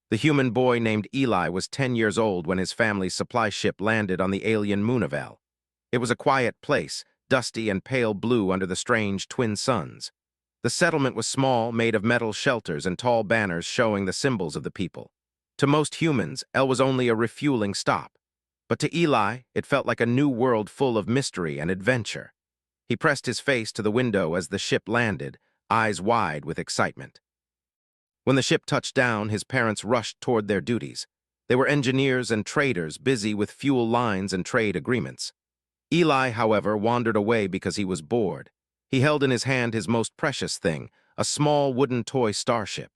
The human boy named Eli was 10 years old when his family's supply ship landed on the alien Moonivel. It was a quiet place, dusty and pale blue under the strange twin suns. The settlement was small, made of metal shelters and tall banners showing the symbols of the people. To most humans, El was only a refueling stop. But to Eli, it felt like a new world full of mystery and adventure. He pressed his face to the window as the ship landed, eyes wide with excitement. When the ship touched down, his parents rushed toward their duties. They were engineers and traders busy with fuel lines and trade agreements. Eli, however, wandered away because he was bored. He held in his hand his most precious thing, a small wooden toy starship.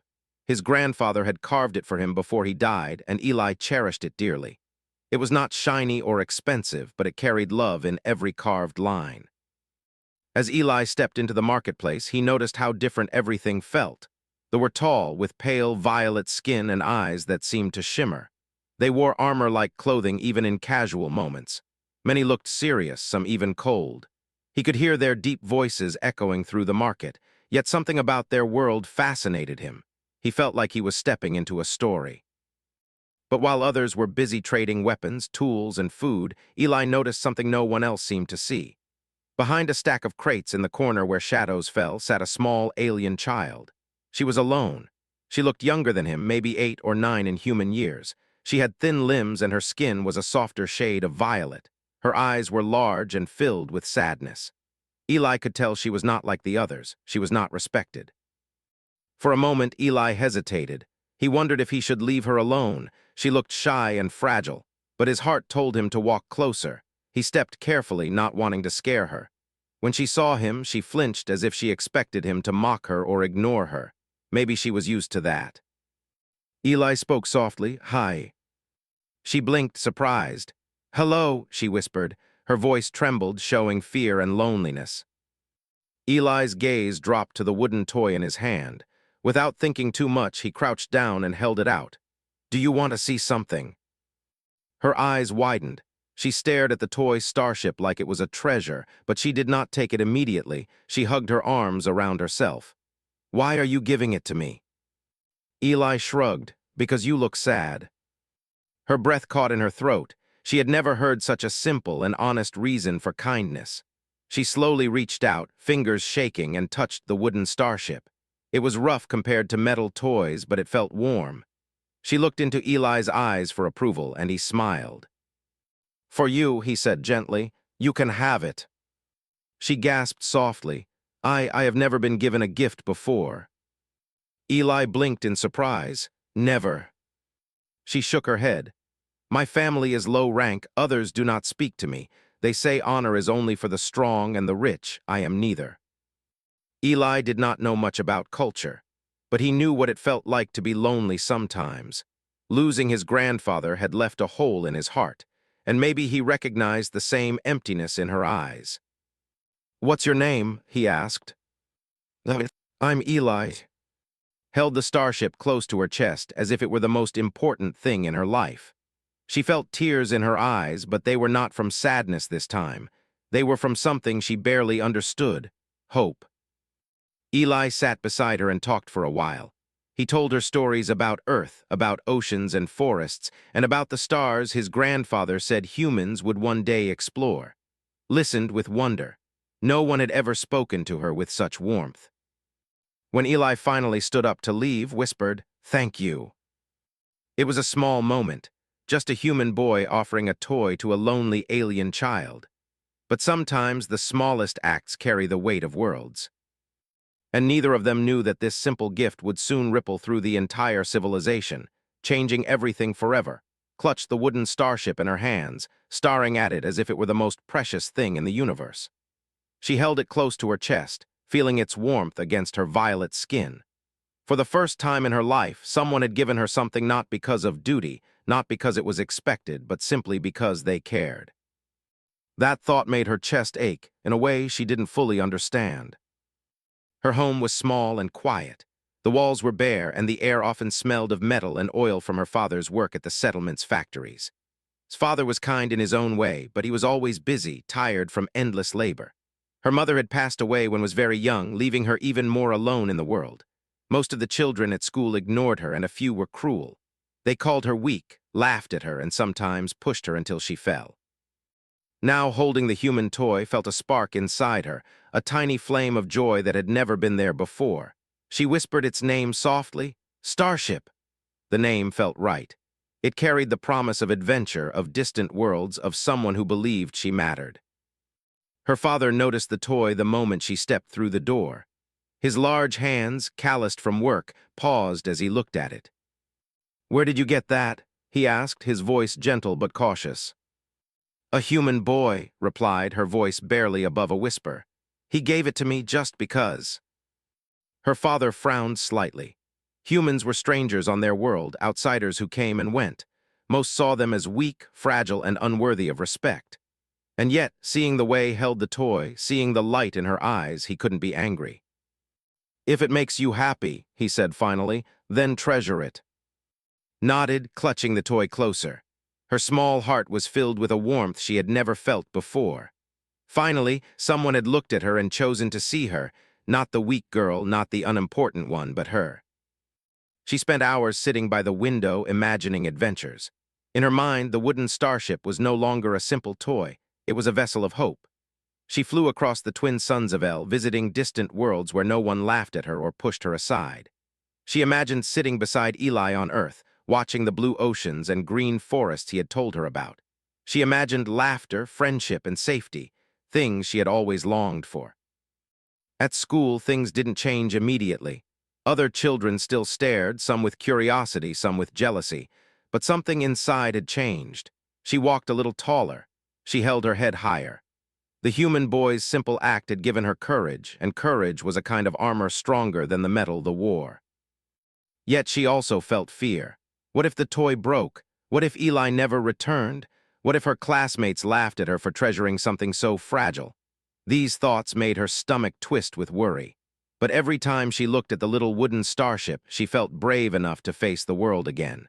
His grandfather had carved it for him before he died, and Eli cherished it dearly. It was not shiny or expensive, but it carried love in every carved line. As Eli stepped into the marketplace, he noticed how different everything felt. They were tall, with pale violet skin and eyes that seemed to shimmer. They wore armor-like clothing even in casual moments. Many looked serious, some even cold. He could hear their deep voices echoing through the market, yet something about their world fascinated him. He felt like he was stepping into a story. But while others were busy trading weapons, tools, and food, Eli noticed something no one else seemed to see. Behind a stack of crates in the corner where shadows fell sat a small alien child. She was alone. She looked younger than him, maybe 8 or 9 in human years. She had thin limbs and her skin was a softer shade of violet. Her eyes were large and filled with sadness. Eli could tell she was not like the others. She was not respected. For a moment, Eli hesitated. He wondered if he should leave her alone. She looked shy and fragile, but his heart told him to walk closer. He stepped carefully, not wanting to scare her. When she saw him, she flinched as if she expected him to mock her or ignore her. Maybe she was used to that. Eli spoke softly, "Hi." She blinked, surprised. "Hello," she whispered. Her voice trembled, showing fear and loneliness. Eli's gaze dropped to the wooden toy in his hand. Without thinking too much, he crouched down and held it out. "Do you want to see something?" Her eyes widened. She stared at the toy starship like it was a treasure, but she did not take it immediately. She hugged her arms around herself. "Why are you giving it to me?" Eli shrugged. "Because you look sad." Her breath caught in her throat. She had never heard such a simple and honest reason for kindness. She slowly reached out, fingers shaking, and touched the wooden starship. It was rough compared to metal toys, but it felt warm. She looked into Eli's eyes for approval, and he smiled. "For you," he said gently, "you can have it." She gasped softly. I have never been given a gift before." Eli blinked in surprise. "Never." She shook her head. "My family is low rank. Others do not speak to me. They say honor is only for the strong and the rich. I am neither." Eli did not know much about culture, but he knew what it felt like to be lonely sometimes. Losing his grandfather had left a hole in his heart, and maybe he recognized the same emptiness in her eyes. "What's your name?" he asked. "I'm Eli." Held the starship close to her chest as if it were the most important thing in her life. She felt tears in her eyes, but they were not from sadness this time. They were from something she barely understood: hope. Eli sat beside her and talked for a while. He told her stories about Earth, about oceans and forests, and about the stars his grandfather said humans would one day explore. Listened with wonder. No one had ever spoken to her with such warmth. When Eli finally stood up to leave, whispered, "Thank you." It was a small moment, just a human boy offering a toy to a lonely alien child. But sometimes the smallest acts carry the weight of worlds. And neither of them knew that this simple gift would soon ripple through the entire civilization, changing everything forever. Clutched the wooden starship in her hands, staring at it as if it were the most precious thing in the universe. She held it close to her chest, feeling its warmth against her violet skin. For the first time in her life, someone had given her something not because of duty, not because it was expected, but simply because they cared. That thought made her chest ache in a way she didn't fully understand. Her home was small and quiet. The walls were bare, and the air often smelled of metal and oil from her father's work at the settlement's factories. His father was kind in his own way, but he was always busy, tired from endless labor. Her mother had passed away when was very young, leaving her even more alone in the world. Most of the children at school ignored her, and a few were cruel. They called her weak, laughed at her, and sometimes pushed her until she fell. Now, holding the human toy, felt a spark inside her, a tiny flame of joy that had never been there before. She whispered its name softly, Starship. The name felt right. It carried the promise of adventure, of distant worlds, of someone who believed she mattered. Her father noticed the toy the moment she stepped through the door. His large hands, calloused from work, paused as he looked at it. "Where did you get that?" he asked, his voice gentle but cautious. "A human boy," replied, her voice barely above a whisper. "He gave it to me just because." Her father frowned slightly. Humans were strangers on their world, outsiders who came and went. Most saw them as weak, fragile, and unworthy of respect. And yet, seeing the way held the toy, seeing the light in her eyes, he couldn't be angry. "If it makes you happy," he said finally, "then treasure it." Nodded, clutching the toy closer. Her small heart was filled with a warmth she had never felt before. Finally, someone had looked at her and chosen to see her, not the weak girl, not the unimportant one, but her. She spent hours sitting by the window, imagining adventures. In her mind, the wooden starship was no longer a simple toy. It was a vessel of hope. She flew across the twin suns of El, visiting distant worlds where no one laughed at her or pushed her aside. She imagined sitting beside Eli on Earth, watching the blue oceans and green forests he had told her about. She imagined laughter, friendship, and safety, things she had always longed for. At school, things didn't change immediately. Other children still stared, some with curiosity, some with jealousy, but something inside had changed. She walked a little taller. She held her head higher. The human boy's simple act had given her courage, and courage was a kind of armor stronger than the metal the war. Yet she also felt fear. What if the toy broke? What if Eli never returned? What if her classmates laughed at her for treasuring something so fragile? These thoughts made her stomach twist with worry. But every time she looked at the little wooden starship, she felt brave enough to face the world again.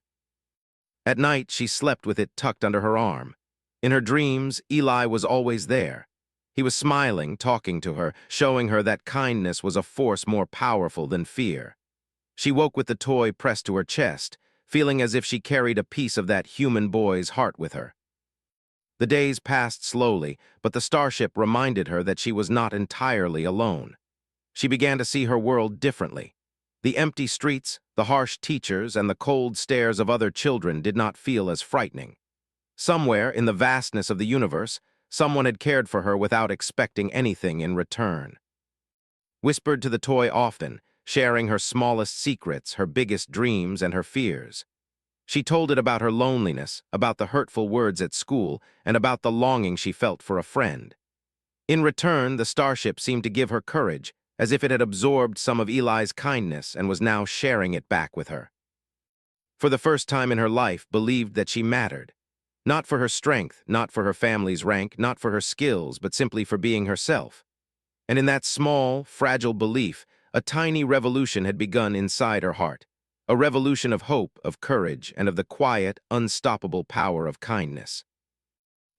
At night, she slept with it tucked under her arm. In her dreams, Eli was always there. He was smiling, talking to her, showing her that kindness was a force more powerful than fear. She woke with the toy pressed to her chest, feeling as if she carried a piece of that human boy's heart with her. The days passed slowly, but the starship reminded her that she was not entirely alone. She began to see her world differently. The empty streets, the harsh teachers, and the cold stares of other children did not feel as frightening. Somewhere in the vastness of the universe, someone had cared for her without expecting anything in return. Whispered to the toy often, sharing her smallest secrets, her biggest dreams, and her fears. She told it about her loneliness, about the hurtful words at school, and about the longing she felt for a friend. In return, the starship seemed to give her courage, as if it had absorbed some of Eli's kindness and was now sharing it back with her. For the first time in her life, believed that she mattered. Not for her strength, not for her family's rank, not for her skills, but simply for being herself. And in that small, fragile belief, a tiny revolution had begun inside her heart. A revolution of hope, of courage, and of the quiet, unstoppable power of kindness.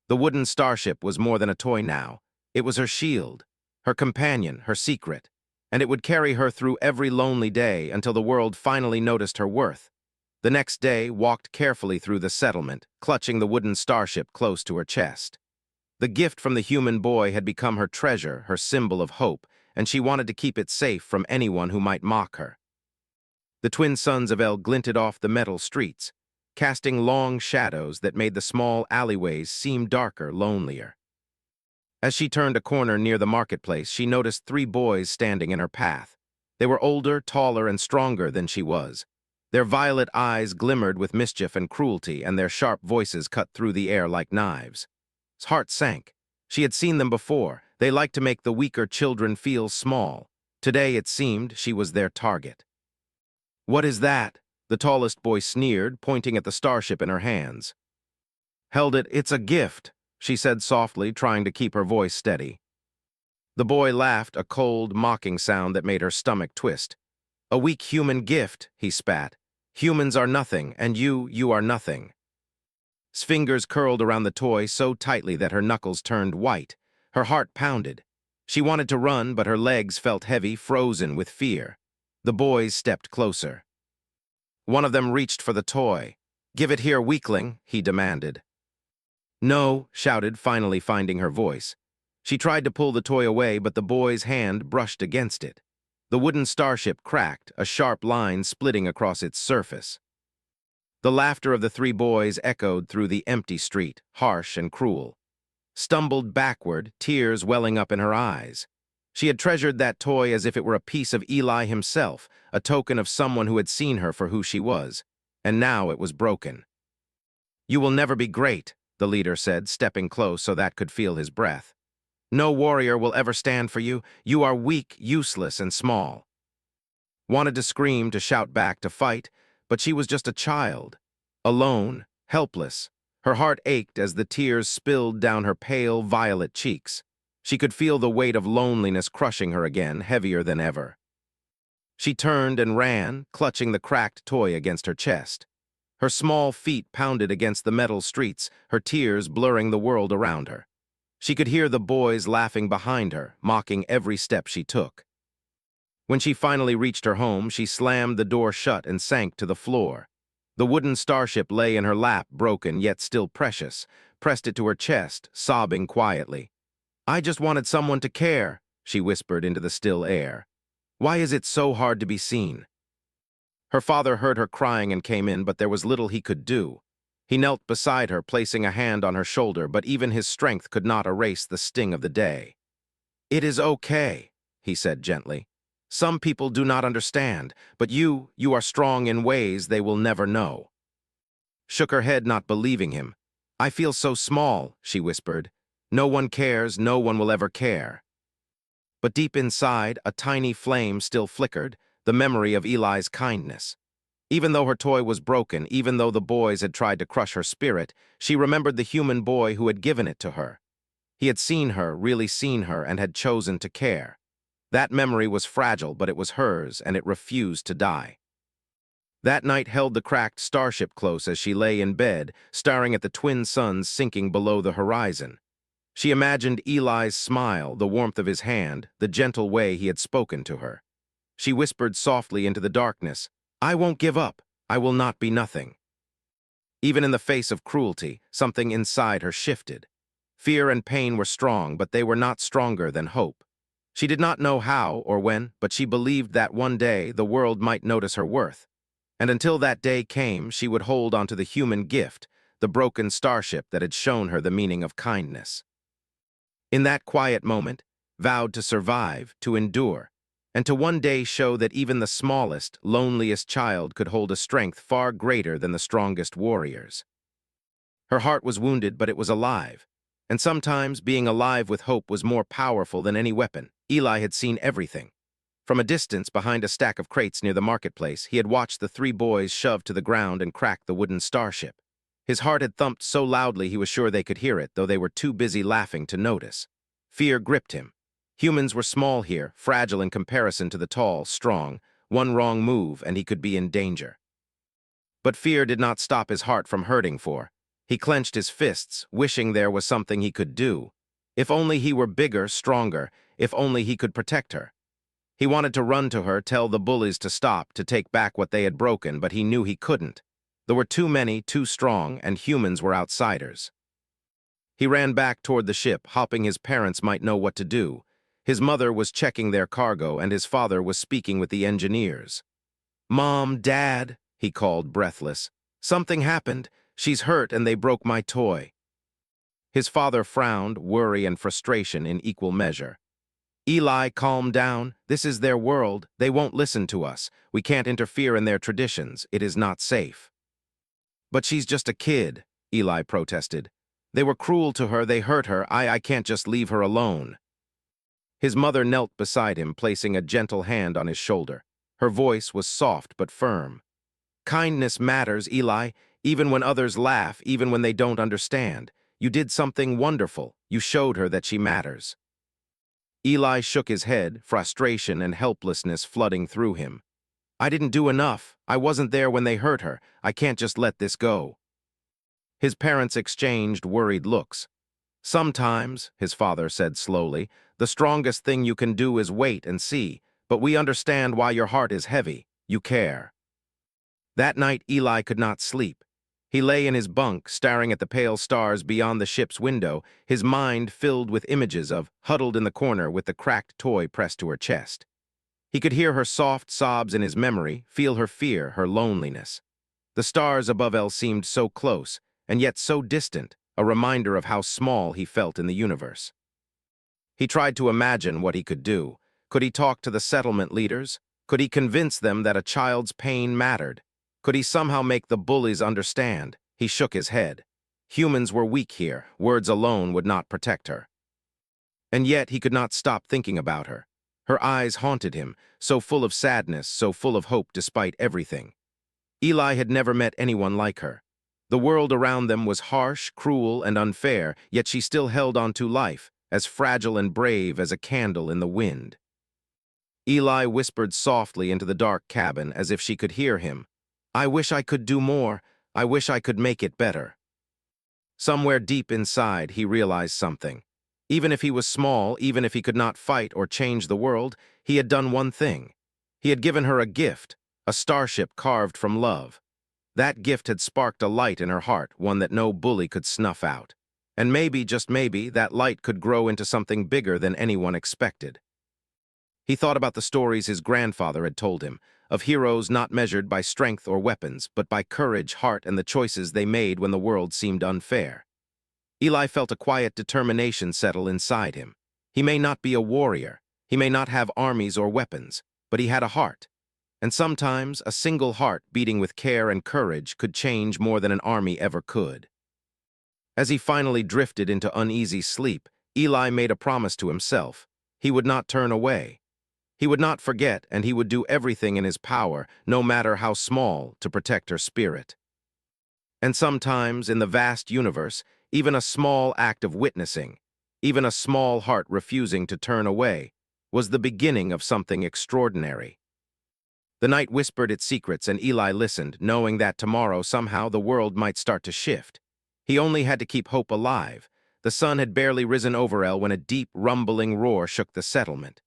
The wooden starship was more than a toy now. It was her shield, her companion, her secret, and it would carry her through every lonely day until the world finally noticed her worth. The next day, walked carefully through the settlement, clutching the wooden starship close to her chest. The gift from the human boy had become her treasure, her symbol of hope, and she wanted to keep it safe from anyone who might mock her. The twin suns of El glinted off the metal streets, casting long shadows that made the small alleyways seem darker, lonelier. As she turned a corner near the marketplace, she noticed 3 boys standing in her path. They were older, taller, and stronger than she was. Their violet eyes glimmered with mischief and cruelty, and their sharp voices cut through the air like knives. His heart sank. She had seen them before. They liked to make the weaker children feel small. Today, it seemed, she was their target. "What is that?" the tallest boy sneered, pointing at the starship in her hands. "Held it, it's a gift," she said softly, trying to keep her voice steady. The boy laughed, a cold, mocking sound that made her stomach twist. "A weak human gift," he spat. "Humans are nothing, and you are nothing." His fingers curled around the toy so tightly that her knuckles turned white. Her heart pounded. She wanted to run, but her legs felt heavy, frozen with fear. The boys stepped closer. One of them reached for the toy. "Give it here, weakling," he demanded. "No," shouted, finally finding her voice. She tried to pull the toy away, but the boy's hand brushed against it. The wooden starship cracked, a sharp line splitting across its surface. The laughter of the three boys echoed through the empty street, harsh and cruel. Stumbled backward, tears welling up in her eyes. She had treasured that toy as if it were a piece of Eli himself, a token of someone who had seen her for who she was. And now it was broken. "You will never be great," the leader said, stepping close so that could feel his breath. "No warrior will ever stand for you. You are weak, useless, and small." Wanted to scream, to shout back, to fight, but she was just a child. Alone, helpless. Her heart ached as the tears spilled down her pale, violet cheeks. She could feel the weight of loneliness crushing her again, heavier than ever. She turned and ran, clutching the cracked toy against her chest. Her small feet pounded against the metal streets, her tears blurring the world around her. She could hear the boys laughing behind her, mocking every step she took. When she finally reached her home, she slammed the door shut and sank to the floor. The wooden starship lay in her lap, broken yet still precious, pressed it to her chest, sobbing quietly. "I just wanted someone to care," she whispered into the still air. "Why is it so hard to be seen?" Her father heard her crying and came in, but there was little he could do. He knelt beside her, placing a hand on her shoulder, but even his strength could not erase the sting of the day. "It is okay," he said gently. "Some people do not understand, but you are strong in ways they will never know." Shook her head, not believing him. "I feel so small," she whispered. "No one cares, no one will ever care." But deep inside, a tiny flame still flickered, the memory of Eli's kindness. Even though her toy was broken, even though the boys had tried to crush her spirit, she remembered the human boy who had given it to her. He had seen her, really seen her, and had chosen to care. That memory was fragile, but it was hers, and it refused to die. That night held the cracked starship close as she lay in bed, staring at the twin suns sinking below the horizon. She imagined Eli's smile, the warmth of his hand, the gentle way he had spoken to her. She whispered softly into the darkness, "I won't give up. I will not be nothing." Even in the face of cruelty, something inside her shifted. Fear and pain were strong, but they were not stronger than hope. She did not know how or when, but she believed that one day the world might notice her worth. And until that day came, she would hold onto the human gift, the broken starship that had shown her the meaning of kindness. In that quiet moment, vowed to survive, to endure, and to one day show that even the smallest, loneliest child could hold a strength far greater than the strongest warriors. Her heart was wounded, but it was alive. And sometimes being alive with hope was more powerful than any weapon. Eli had seen everything. From a distance, behind a stack of crates near the marketplace, he had watched the three boys shove to the ground and crack the wooden starship. His heart had thumped so loudly he was sure they could hear it, though they were too busy laughing to notice. Fear gripped him. Humans were small here, fragile in comparison to the tall, strong. One wrong move, and he could be in danger. But fear did not stop his heart from hurting for. He clenched his fists, wishing there was something he could do. If only he were bigger, stronger, if only he could protect her. He wanted to run to her, tell the bullies to stop, to take back what they had broken, but he knew he couldn't. There were too many, too strong, and humans were outsiders. He ran back toward the ship, hoping his parents might know what to do. His mother was checking their cargo, and his father was speaking with the engineers. "Mom, Dad," he called, breathless. "Something happened. She's hurt, and they broke my toy." His father frowned, worry and frustration in equal measure. "Eli, calm down. This is their world. They won't listen to us. We can't interfere in their traditions. It is not safe." "But she's just a kid," Eli protested. "They were cruel to her. They hurt her. I can't just leave her alone." His mother knelt beside him, placing a gentle hand on his shoulder. Her voice was soft but firm. "Kindness matters, Eli, even when others laugh, even when they don't understand. You did something wonderful. You showed her that she matters." Eli shook his head, frustration and helplessness flooding through him. "I didn't do enough. I wasn't there when they hurt her. I can't just let this go." His parents exchanged worried looks. "Sometimes," his father said slowly, "the strongest thing you can do is wait and see, but we understand why your heart is heavy. You care." That night, Eli could not sleep. He lay in his bunk, staring at the pale stars beyond the ship's window, his mind filled with images of huddled in the corner with the cracked toy pressed to her chest. He could hear her soft sobs in his memory, feel her fear, her loneliness. The stars above Elle seemed so close, and yet so distant, a reminder of how small he felt in the universe. He tried to imagine what he could do. Could he talk to the settlement leaders? Could he convince them that a child's pain mattered? Could he somehow make the bullies understand? He shook his head. Humans were weak here. Words alone would not protect her. And yet he could not stop thinking about her. Her eyes haunted him, so full of sadness, so full of hope despite everything. Eli had never met anyone like her. The world around them was harsh, cruel, and unfair, yet she still held on to life, as fragile and brave as a candle in the wind. Eli whispered softly into the dark cabin as if she could hear him. "I wish I could do more. I wish I could make it better." Somewhere deep inside, he realized something. Even if he was small, even if he could not fight or change the world, he had done one thing. He had given her a gift, a starship carved from love. That gift had sparked a light in her heart, one that no bully could snuff out. And maybe, just maybe, that light could grow into something bigger than anyone expected. He thought about the stories his grandfather had told him, of heroes not measured by strength or weapons, but by courage, heart, and the choices they made when the world seemed unfair. Eli felt a quiet determination settle inside him. He may not be a warrior, he may not have armies or weapons, but he had a heart. And sometimes a single heart beating with care and courage could change more than an army ever could. As he finally drifted into uneasy sleep, Eli made a promise to himself. He would not turn away. He would not forget, and he would do everything in his power, no matter how small, to protect her spirit. And sometimes, in the vast universe, even a small act of witnessing, even a small heart refusing to turn away, was the beginning of something extraordinary. The night whispered its secrets, and Eli listened, knowing that tomorrow somehow the world might start to shift. He only had to keep hope alive. The sun had barely risen over Elle when a deep, rumbling roar shook the settlement.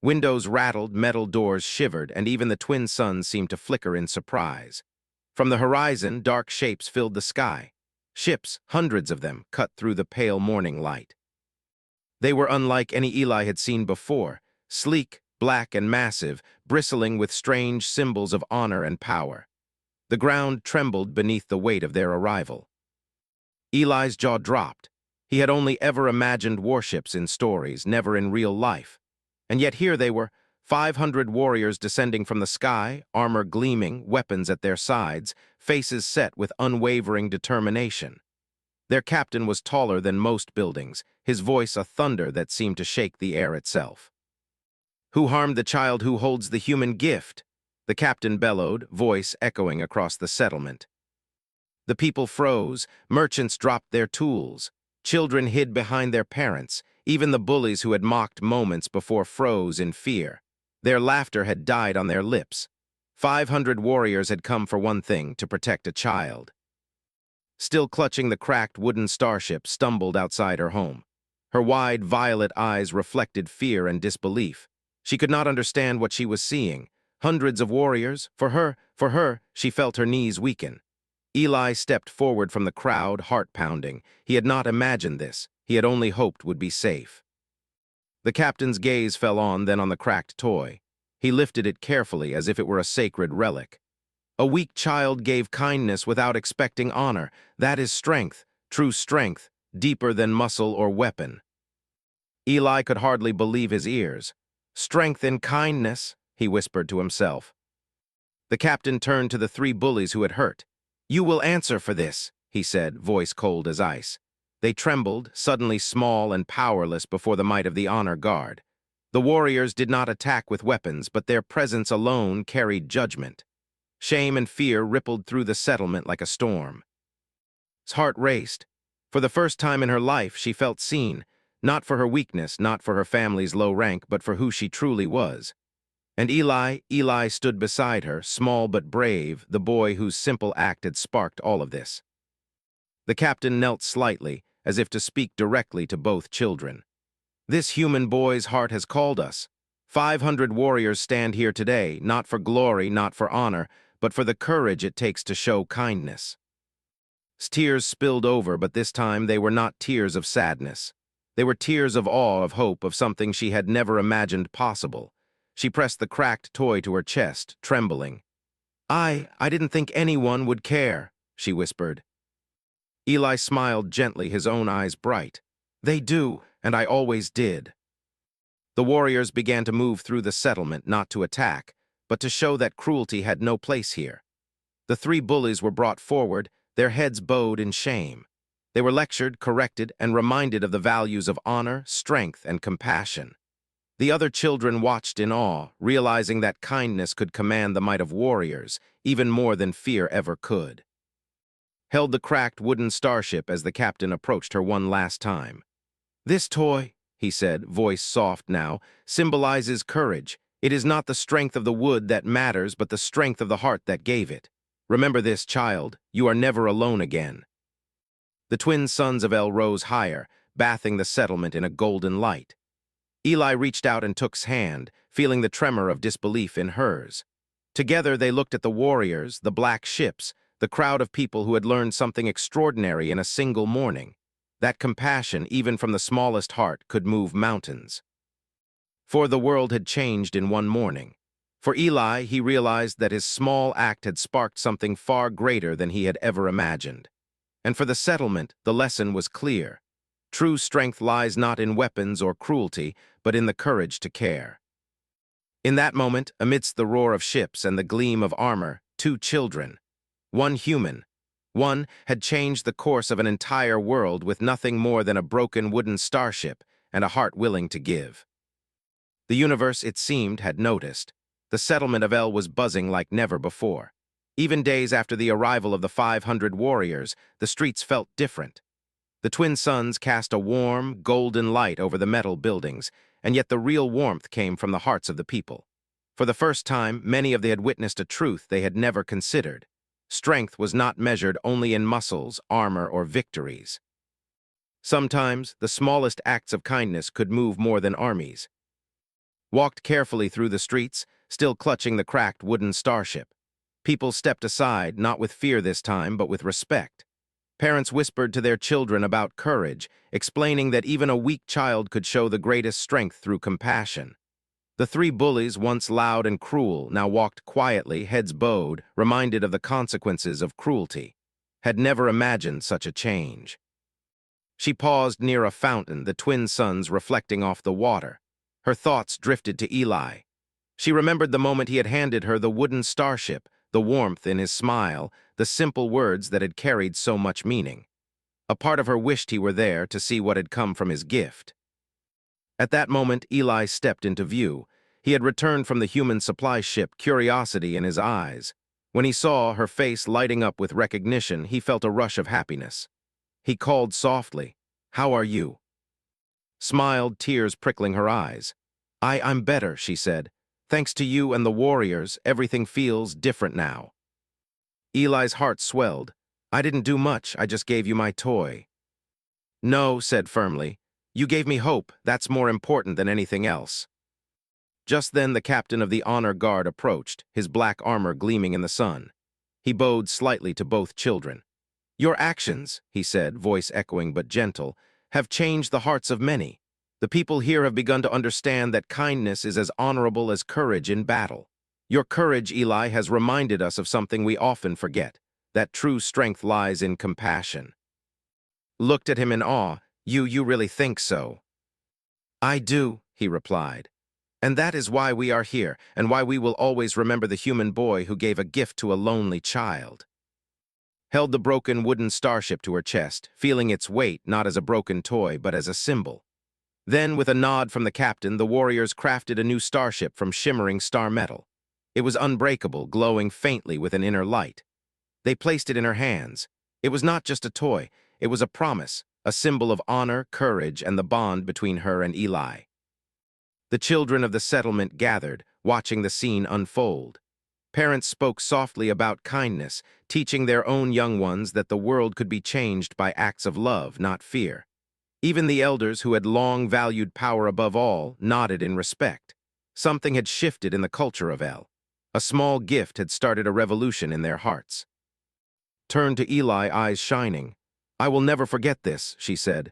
Windows rattled, metal doors shivered, and even the twin suns seemed to flicker in surprise. From the horizon, dark shapes filled the sky. Ships, hundreds of them, cut through the pale morning light. They were unlike any Eli had seen before, sleek, black, and massive, bristling with strange symbols of honor and power. The ground trembled beneath the weight of their arrival. Eli's jaw dropped. He had only ever imagined warships in stories, never in real life. And yet here they were, 500 warriors descending from the sky, armor gleaming, weapons at their sides, faces set with unwavering determination. Their captain was taller than most buildings, his voice a thunder that seemed to shake the air itself. "Who harmed the child who holds the human gift?" the captain bellowed, voice echoing across the settlement. The people froze, merchants dropped their tools, children hid behind their parents, even the bullies who had mocked moments before froze in fear. Their laughter had died on their lips. 500 warriors had come for one thing, to protect a child. Still clutching the cracked wooden starship, stumbled outside her home. Her wide, violet eyes reflected fear and disbelief. She could not understand what she was seeing. Hundreds of warriors, for her, she felt her knees weaken. Eli stepped forward from the crowd, heart pounding. He had not imagined this. He had only hoped would be safe. The captain's gaze fell then on the cracked toy. He lifted it carefully as if it were a sacred relic. A weak child gave kindness without expecting honor. That is strength, true strength, deeper than muscle or weapon. Eli could hardly believe his ears. "Strength and kindness," he whispered to himself. The captain turned to the 3 bullies who had hurt. "You will answer for this," he said, voice cold as ice. They trembled, suddenly small and powerless before the might of the honor guard. The warriors did not attack with weapons, but their presence alone carried judgment. Shame and fear rippled through the settlement like a storm. His heart raced. For the first time in her life, she felt seen, not for her weakness, not for her family's low rank, but for who she truly was. And Eli stood beside her, small but brave, the boy whose simple act had sparked all of this. The captain knelt slightly, as if to speak directly to both children. "This human boy's heart has called us. 500 warriors stand here today, not for glory, not for honor, but for the courage it takes to show kindness." Tears spilled over, but this time they were not tears of sadness. They were tears of awe, of hope, of something she had never imagined possible. She pressed the cracked toy to her chest, trembling. I didn't think anyone would care," she whispered. Eli smiled gently, his own eyes bright. "They do, and I always did." The warriors began to move through the settlement, not to attack, but to show that cruelty had no place here. The three bullies were brought forward, their heads bowed in shame. They were lectured, corrected, and reminded of the values of honor, strength, and compassion. The other children watched in awe, realizing that kindness could command the might of warriors, even more than fear ever could. Held the cracked wooden starship as the captain approached her one last time. "This toy," he said, voice soft now, "symbolizes courage. It is not the strength of the wood that matters, but the strength of the heart that gave it. Remember this, child. You are never alone again." The twin sons of El rose higher, bathing the settlement in a golden light. Eli reached out and took's hand, feeling the tremor of disbelief in hers. Together they looked at the warriors, the black ships, the crowd of people who had learned something extraordinary in a single morning. That compassion, even from the smallest heart, could move mountains. For the world had changed in one morning. For Eli, he realized that his small act had sparked something far greater than he had ever imagined. And for the settlement, the lesson was clear. True strength lies not in weapons or cruelty, but in the courage to care. In that moment, amidst the roar of ships and the gleam of armor, two children, one human, one had changed the course of an entire world with nothing more than a broken wooden starship and a heart willing to give. The universe, it seemed, had noticed. The settlement of El was buzzing like never before. Even days after the arrival of the 500 warriors, the streets felt different. The twin suns cast a warm, golden light over the metal buildings, and yet the real warmth came from the hearts of the people. For the first time, many of them had witnessed a truth they had never considered. Strength was not measured only in muscles, armor, or victories. Sometimes, the smallest acts of kindness could move more than armies. Walked carefully through the streets, still clutching the cracked wooden starship. People stepped aside, not with fear this time, but with respect. Parents whispered to their children about courage, explaining that even a weak child could show the greatest strength through compassion. The three bullies, once loud and cruel, now walked quietly, heads bowed, reminded of the consequences of cruelty. Had never imagined such a change. She paused near a fountain, the twin suns reflecting off the water. Her thoughts drifted to Eli. She remembered the moment he had handed her the wooden starship, the warmth in his smile, the simple words that had carried so much meaning. A part of her wished he were there to see what had come from his gift. At that moment, Eli stepped into view. He had returned from the human supply ship, curiosity in his eyes. When he saw her face lighting up with recognition, he felt a rush of happiness. He called softly, "How are you?" Smiled, tears prickling her eyes. I'm better," she said. "Thanks to you and the warriors, everything feels different now." Eli's heart swelled. "I didn't do much, I just gave you my toy." "No," said firmly. "You gave me hope, that's more important than anything else." Just then the captain of the honor guard approached, his black armor gleaming in the sun. He bowed slightly to both children. "Your actions," he said, voice echoing but gentle, "have changed the hearts of many. The people here have begun to understand that kindness is as honorable as courage in battle. Your courage, Eli, has reminded us of something we often forget, that true strength lies in compassion." Looked at him in awe. You really think so?" "I do," he replied. "And that is why we are here, and why we will always remember the human boy who gave a gift to a lonely child." Held the broken wooden starship to her chest, feeling its weight not as a broken toy, but as a symbol. Then, with a nod from the captain, the warriors crafted a new starship from shimmering star metal. It was unbreakable, glowing faintly with an inner light. They placed it in her hands. It was not just a toy, it was a promise, a symbol of honor, courage, and the bond between her and Eli. The children of the settlement gathered, watching the scene unfold. Parents spoke softly about kindness, teaching their own young ones that the world could be changed by acts of love, not fear. Even the elders, who had long valued power above all, nodded in respect. Something had shifted in the culture of El. A small gift had started a revolution in their hearts. turned to Eli, eyes shining. "I will never forget this," she said.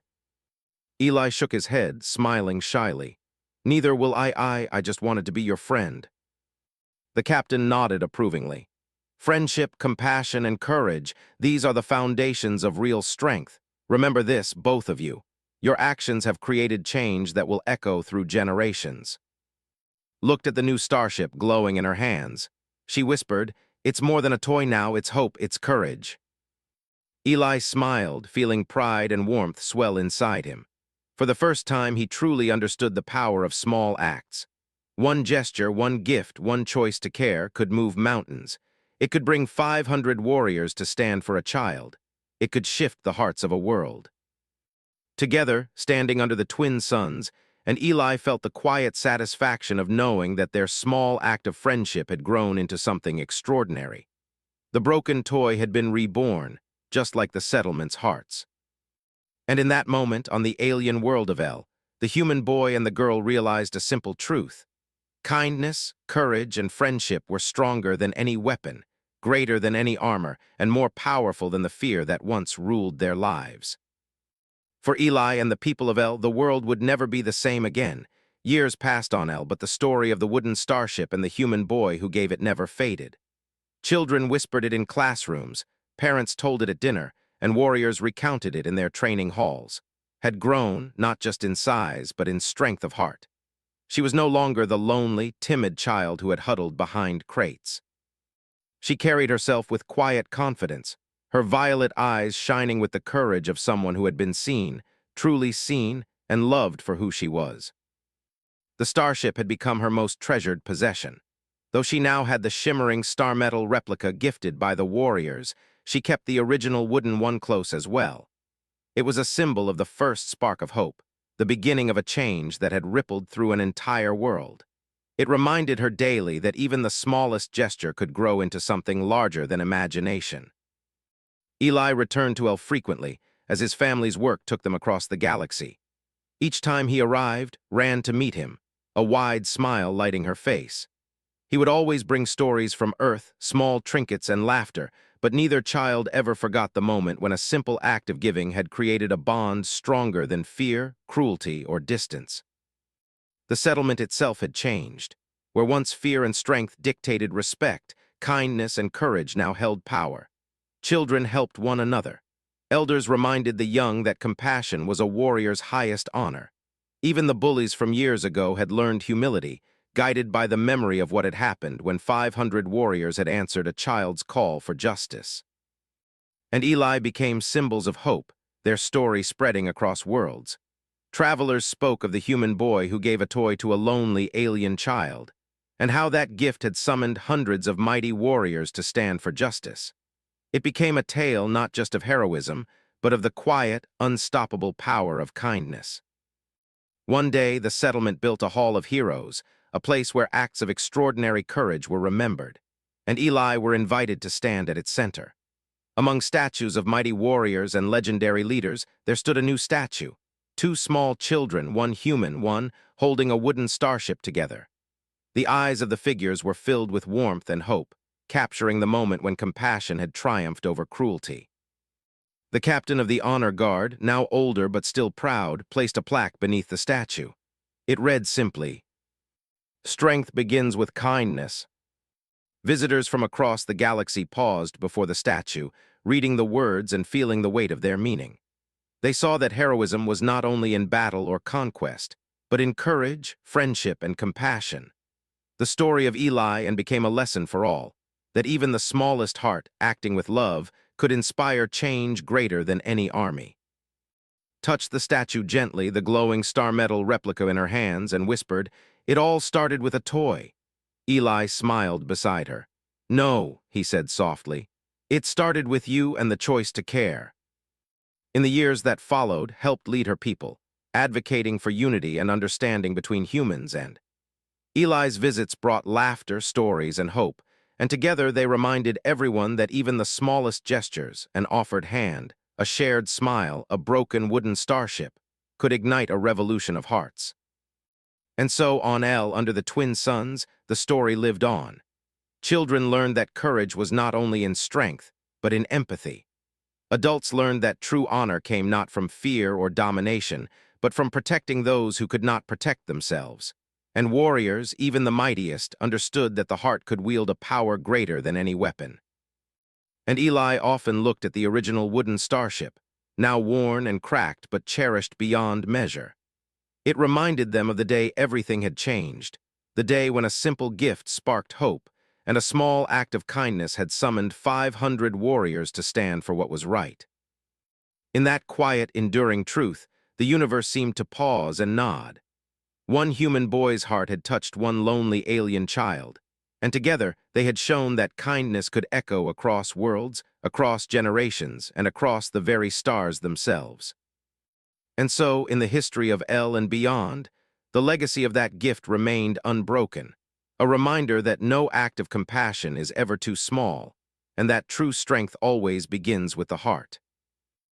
Eli shook his head, smiling shyly. "Neither will I just wanted to be your friend." The captain nodded approvingly. "Friendship, compassion, and courage, these are the foundations of real strength. Remember this, both of you. Your actions have created change that will echo through generations." Looked at the new starship glowing in her hands. She whispered, "It's more than a toy now, it's hope, it's courage." Eli smiled, feeling pride and warmth swell inside him. For the first time, he truly understood the power of small acts. One gesture, one gift, one choice to care could move mountains. It could bring 500 warriors to stand for a child. It could shift the hearts of a world. Together, standing under the twin suns, and Eli felt the quiet satisfaction of knowing that their small act of friendship had grown into something extraordinary. The broken toy had been reborn, just like the settlement's hearts. And in that moment, on the alien world of El, the human boy and the girl realized a simple truth. Kindness, courage, and friendship were stronger than any weapon, greater than any armor, and more powerful than the fear that once ruled their lives. For Eli and the people of El, the world would never be the same again. Years passed on El, but the story of the wooden starship and the human boy who gave it never faded. Children whispered it in classrooms, parents told it at dinner, and warriors recounted it in their training halls. Had grown, not just in size, but in strength of heart. She was no longer the lonely, timid child who had huddled behind crates. She carried herself with quiet confidence, her violet eyes shining with the courage of someone who had been seen, truly seen, and loved for who she was. The starship had become her most treasured possession. Though she now had the shimmering star metal replica gifted by the warriors, she kept the original wooden one close as well. It was a symbol of the first spark of hope, the beginning of a change that had rippled through an entire world. It reminded her daily that even the smallest gesture could grow into something larger than imagination. Eli returned to El frequently, as his family's work took them across the galaxy. Each time he arrived, ran to meet him, a wide smile lighting her face. He would always bring stories from Earth, small trinkets and laughter, but neither child ever forgot the moment when a simple act of giving had created a bond stronger than fear, cruelty, or distance. The settlement itself had changed. Where once fear and strength dictated respect, kindness and courage now held power. Children helped one another. Elders reminded the young that compassion was a warrior's highest honor. Even the bullies from years ago had learned humility, guided by the memory of what had happened when 500 warriors had answered a child's call for justice. And Eli became symbols of hope, their story spreading across worlds. Travelers spoke of the human boy who gave a toy to a lonely alien child, and how that gift had summoned hundreds of mighty warriors to stand for justice. It became a tale not just of heroism, but of the quiet, unstoppable power of kindness. One day, the settlement built a hall of heroes, a place where acts of extraordinary courage were remembered, and Eli were invited to stand at its center. Among statues of mighty warriors and legendary leaders, there stood a new statue. Two small children, one human, one holding a wooden starship together. The eyes of the figures were filled with warmth and hope, capturing the moment when compassion had triumphed over cruelty. The captain of the honor guard, now older but still proud, placed a plaque beneath the statue. It read simply, "Strength begins with kindness." Visitors from across the galaxy paused before the statue, reading the words and feeling the weight of their meaning. They saw that heroism was not only in battle or conquest, but in courage, friendship, and compassion. The story of Eli and became a lesson for all, that even the smallest heart, acting with love, could inspire change greater than any army. Touched the statue gently, the glowing star metal replica in her hands, and whispered, "It all started with a toy." Eli smiled beside her. "No," he said softly. "It started with you and the choice to care." In the years that followed, helped lead her people, advocating for unity and understanding between humans and Eli's visits brought laughter, stories, and hope, and together they reminded everyone that even the smallest gestures, an offered hand, a shared smile, a broken wooden starship, could ignite a revolution of hearts. And so on El, under the twin suns, the story lived on. Children learned that courage was not only in strength, but in empathy. Adults learned that true honor came not from fear or domination, but from protecting those who could not protect themselves. And warriors, even the mightiest, understood that the heart could wield a power greater than any weapon. And Eli often looked at the original wooden starship, now worn and cracked but cherished beyond measure. It reminded them of the day everything had changed, the day when a simple gift sparked hope, and a small act of kindness had summoned 500 warriors to stand for what was right. In that quiet, enduring truth, the universe seemed to pause and nod. One human boy's heart had touched one lonely alien child, and together they had shown that kindness could echo across worlds, across generations, and across the very stars themselves. And so, in the history of El and beyond, the legacy of that gift remained unbroken, a reminder that no act of compassion is ever too small, and that true strength always begins with the heart.